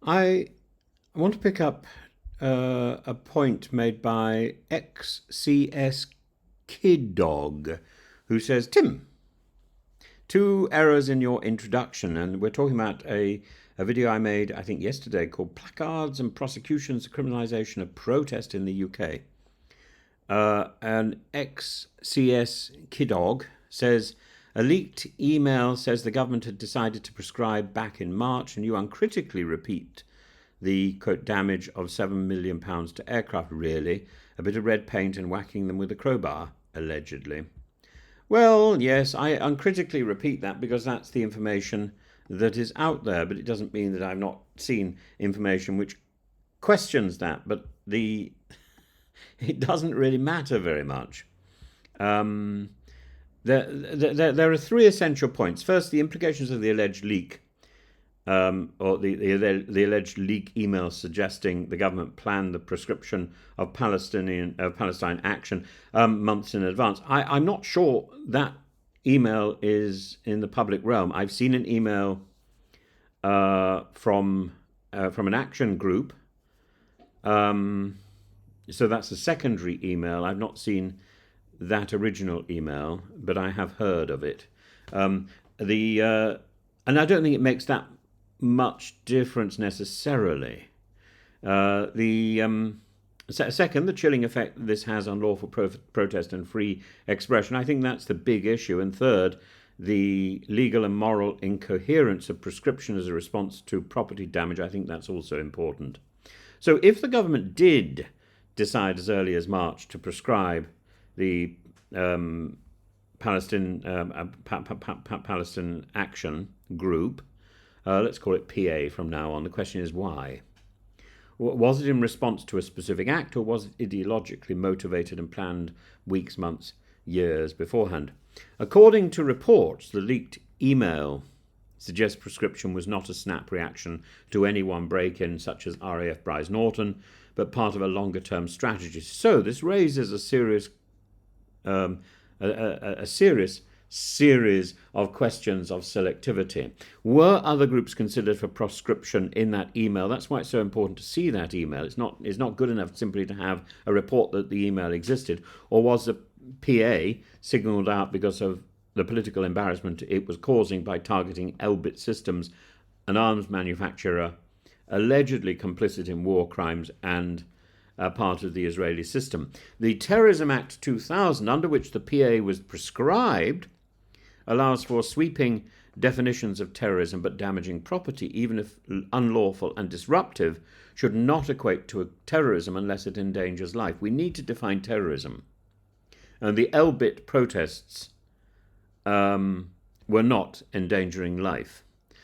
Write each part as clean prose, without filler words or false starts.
I want to pick up a point made by XCS Kid Dog, who says, Tim, two errors in your introduction. And we're talking about a video I made, I think, yesterday called Placards and Prosecutions, the Criminalization of Protest in the UK. And XCS Kidog says, a leaked email says the government had decided to prescribe back in March, and you uncritically repeat the, quote, damage of £7 million to aircraft. Really? A bit of red paint and whacking them with a crowbar, allegedly. Well, yes, I uncritically repeat that because that's the information that is out there, but it doesn't mean that I've not seen information which questions that. But it doesn't really matter very much. Um, there are three essential points. First, the implications of the alleged leak, or the alleged leak email suggesting the government planned the proscription of Palestine action months in advance. I'm not sure that email is in the public realm. I've seen an email from an action group. So that's a secondary email. I've not seen that original email, but I have heard of it. The And I don't think it makes that much difference necessarily. Second, the chilling effect this has on lawful protest and free expression. I think that's the big issue. And third, the legal and moral incoherence of prescription as a response to property damage. I think that's also important. So if the government did decide as early as March to prescribe the Palestine Action Group, let's call it PA from now on. The question is why? Was it in response to a specific act, or was it ideologically motivated and planned weeks, months, years beforehand? According to reports, the leaked email suggests prescription was not a snap reaction to any one break-in, such as RAF Bryce Norton, but part of a longer-term strategy. So this raises a serious series of questions of selectivity. Were other groups considered for proscription in that email? That's why it's so important to see that email. It's not good enough simply to have a report that the email existed. Or was the PA signalled out because of the political embarrassment it was causing by targeting Elbit Systems, an arms manufacturer allegedly complicit in war crimes and part of the Israeli system? The Terrorism Act 2000, under which the PA was prescribed, allows for sweeping definitions of terrorism, but damaging property, even if unlawful and disruptive, should not equate to terrorism unless it endangers life. We need to define terrorism. And the Elbit protests were not endangering life.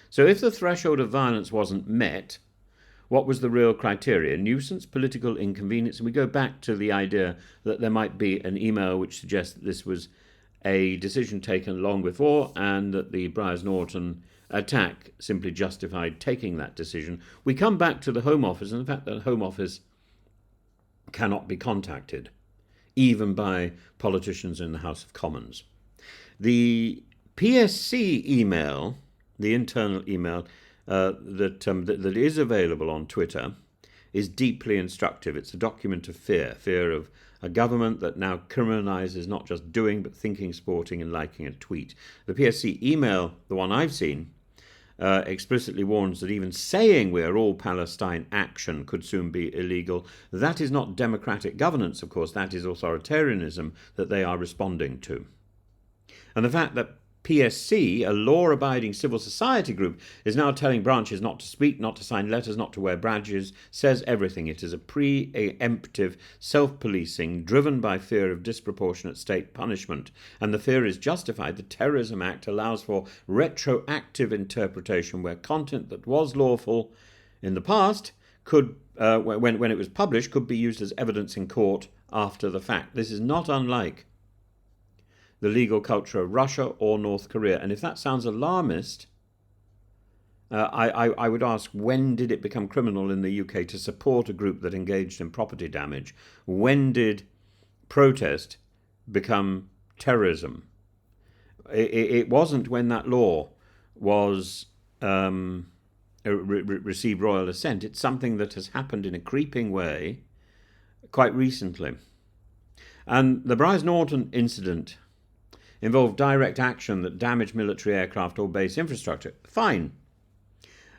So if the threshold of violence wasn't met, what was the real criteria? Nuisance, political inconvenience? And we go back to the idea that there might be an email which suggests that this was a decision taken long before and that the Bryce Norton attack simply justified taking that decision. We come back to the Home Office and the fact that the Home Office cannot be contacted, even by politicians in the House of Commons. The PSC email, the internal email, that is available on Twitter, is deeply instructive. It's a document of fear of a government that now criminalizes not just doing but thinking, supporting and liking a tweet. The PSC email, the one I've seen, explicitly warns that even saying we are all Palestine action could soon be illegal. That is not democratic governance, of course. That is authoritarianism that they are responding to. And the fact that PSC, a law-abiding civil society group, is now telling branches not to speak, not to sign letters, not to wear badges, says everything. It is a preemptive self-policing driven by fear of disproportionate state punishment. And the fear is justified. The Terrorism Act allows for retroactive interpretation where content that was lawful in the past could, when it was published, could be used as evidence in court after the fact. This is not unlike the legal culture of Russia or North Korea. And if that sounds alarmist, I would ask, when did it become criminal in the UK to support a group that engaged in property damage? When did protest become terrorism? It wasn't when that law was receive royal assent. It's something that has happened in a creeping way quite recently. And the Bryce Norton incident involved direct action that damaged military aircraft or base infrastructure. Fine.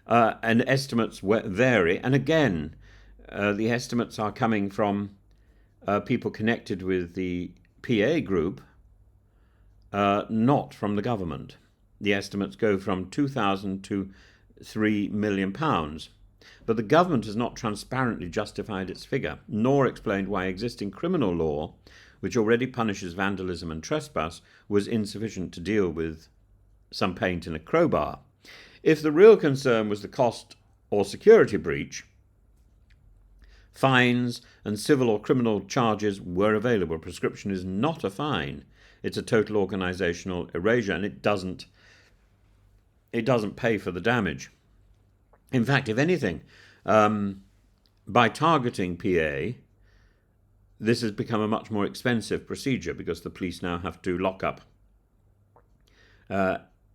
And estimates vary. And again, the estimates are coming from people connected with the PA group, not from the government. The estimates go from 2,000 to £3 million. But the government has not transparently justified its figure, nor explained why existing criminal law, which already punishes vandalism and trespass, was insufficient to deal with some paint in a crowbar. If the real concern was the cost or security breach, fines and civil or criminal charges were available. Proscription is not a fine. It's a total organisational erasure, and it doesn't pay for the damage. In fact, if anything, by targeting PA, this has become a much more expensive procedure because the police now have to lock up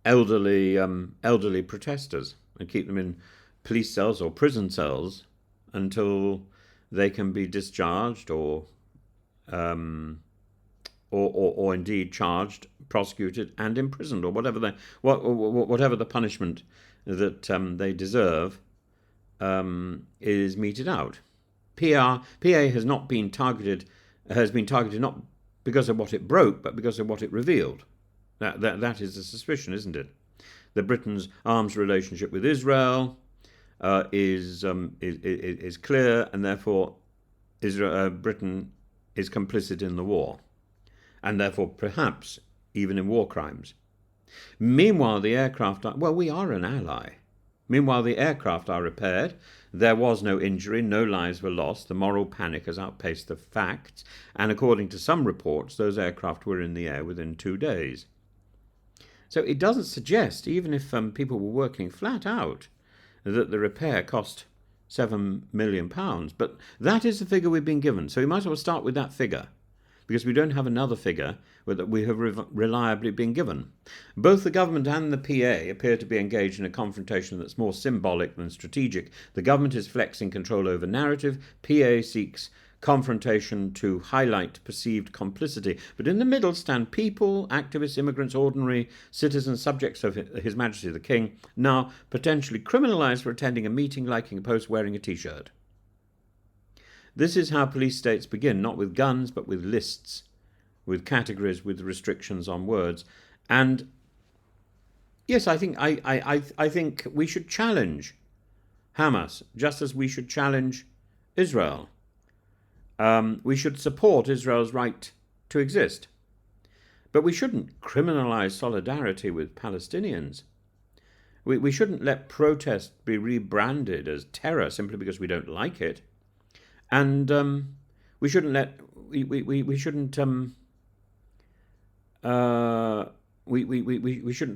elderly protesters and keep them in police cells or prison cells until they can be discharged or indeed charged, prosecuted, and imprisoned, or whatever the punishment that they deserve is meted out. PA has been targeted not because of what it broke, but because of what it revealed. That is the suspicion, isn't it? That Britain's arms relationship with Israel is clear, and therefore Britain is complicit in the war, and therefore perhaps even in war crimes. Meanwhile, the aircraft we are an ally. Meanwhile, the aircraft are repaired. There was no injury, no lives were lost. The moral panic has outpaced the facts, and according to some reports, those aircraft were in the air within 2 days. So it doesn't suggest, even if people were working flat out, that the repair cost £7 million. But that is the figure we've been given. So we might as well start with that figure, because we don't have another figure that we have reliably been given. Both the government and the PA appear to be engaged in a confrontation that's more symbolic than strategic. The government is flexing control over narrative. PA seeks confrontation to highlight perceived complicity. But in the middle stand people, activists, immigrants, ordinary citizens, subjects of His Majesty the King, now potentially criminalised for attending a meeting, liking a post, wearing a T-shirt. This is how police states begin, not with guns, but with lists, with categories, with restrictions on words. And yes, I think we should challenge Hamas, just as we should challenge Israel. We should support Israel's right to exist. But we shouldn't criminalise solidarity with Palestinians. We shouldn't let protest be rebranded as terror simply because we don't like it. And we shouldn't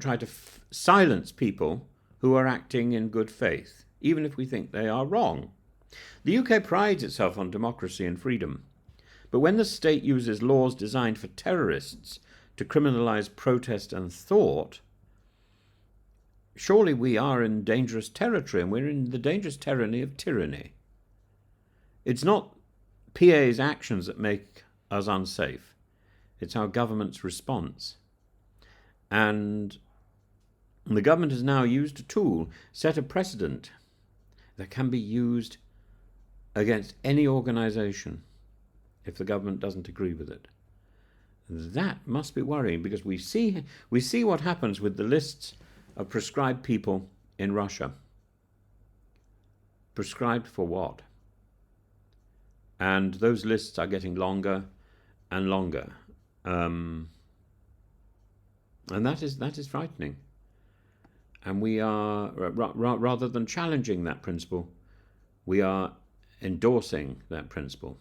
try to silence people who are acting in good faith, even if we think they are wrong. The UK prides itself on democracy and freedom, but when the state uses laws designed for terrorists to criminalise protest and thought, surely we are in dangerous territory, and we're in the dangerous tyranny of tyranny. It's not PA's actions that make us unsafe. It's our government's response. And the government has now used a tool, set a precedent that can be used against any organisation if the government doesn't agree with it. That must be worrying, because we see what happens with the lists of proscribed people in Russia. Proscribed for what? And those lists are getting longer and longer. And that is frightening. And we are, rather than challenging that principle, we are endorsing that principle.